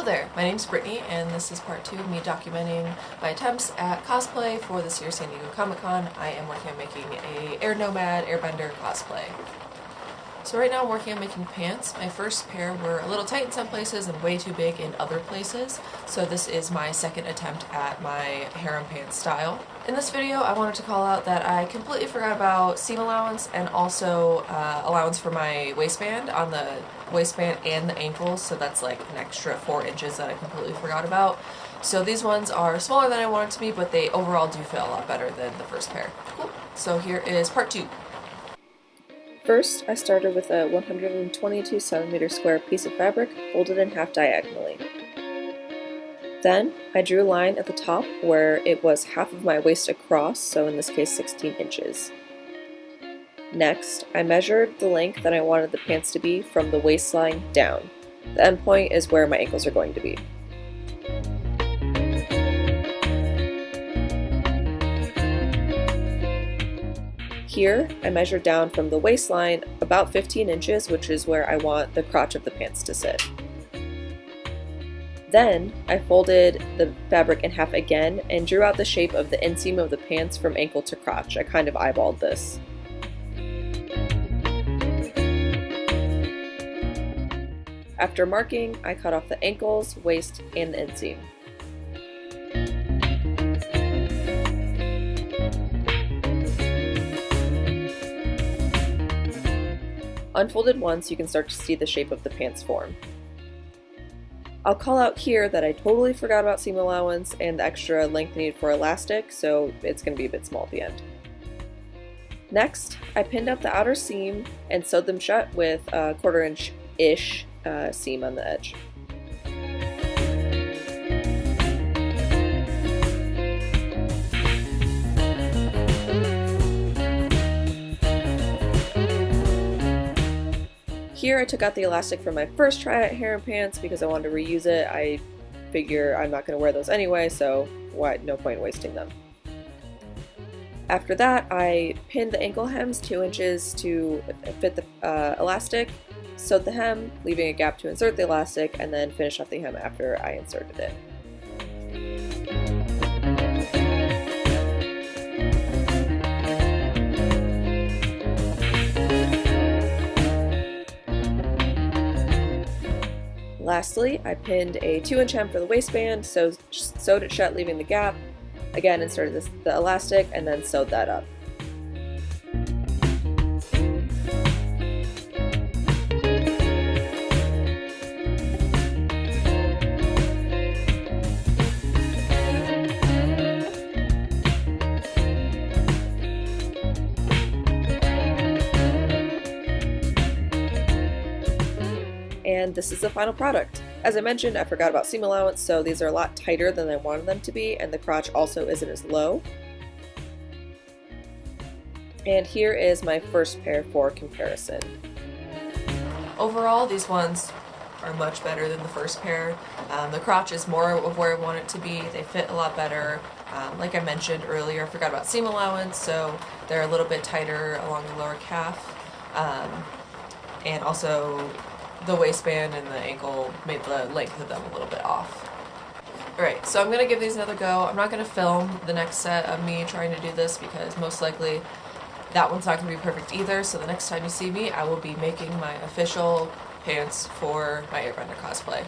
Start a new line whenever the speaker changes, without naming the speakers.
Hello there, my name's Brittany, and this is part 2 of me documenting my attempts at cosplay for this year's San Diego Comic-Con. I am working on making a Air Nomad Airbender cosplay. So right now I'm working on making pants. My first pair were a little tight in some places and way too big in other places, so this is my second attempt at my harem pants style. In this video I wanted to call out that I completely forgot about seam allowance and also allowance for my waistband on the waistband and the ankles, so that's like an extra 4 inches that I completely forgot about. So these ones are smaller than I wanted to be, but they overall do fit a lot better than the first pair. Cool. So here is part 2.
First, I started with a 122 centimeter square piece of fabric folded in half diagonally. Then, I drew a line at the top where it was half of my waist across, so in this case 16 inches. Next, I measured the length that I wanted the pants to be from the waistline down. The end point is where my ankles are going to be. Here, I measured down from the waistline about 15 inches, which is where I want the crotch of the pants to sit. Then, I folded the fabric in half again and drew out the shape of the inseam of the pants from ankle to crotch. I kind of eyeballed this. After marking, I cut off the ankles, waist, and the inseam. Unfolded once, you can start to see the shape of the pants form. I'll call out here that I totally forgot about seam allowance and the extra length needed for elastic, so it's going to be a bit small at the end. Next, I pinned up the outer seam and sewed them shut with a 1/4 inch-ish seam on the edge. Here I took out the elastic from my first try at harem pants because I wanted to reuse it. I figure I'm not going to wear those anyway, so no point wasting them. After that, I pinned the ankle hems 2 inches to fit the elastic, sewed the hem, leaving a gap to insert the elastic, and then finished off the hem after I inserted it. Lastly, I pinned a 2-inch hem for the waistband, sewed it shut, leaving the gap. Again, inserted the elastic, and then sewed that up. And this is the final product. As I mentioned, I forgot about seam allowance, so these are a lot tighter than I wanted them to be, and the crotch also isn't as low. And here is my first pair for comparison.
Overall, these ones are much better than the first pair. The crotch is more of where I want it to be. They fit a lot better. Like I mentioned earlier, I forgot about seam allowance, so they're a little bit tighter along the lower calf. And also the waistband and the ankle made the length of them a little bit off. Alright, so I'm going to give these another go. I'm not going to film the next set of me trying to do this because most likely that one's not going to be perfect either, so the next time you see me I will be making my official pants for my Airbender cosplay.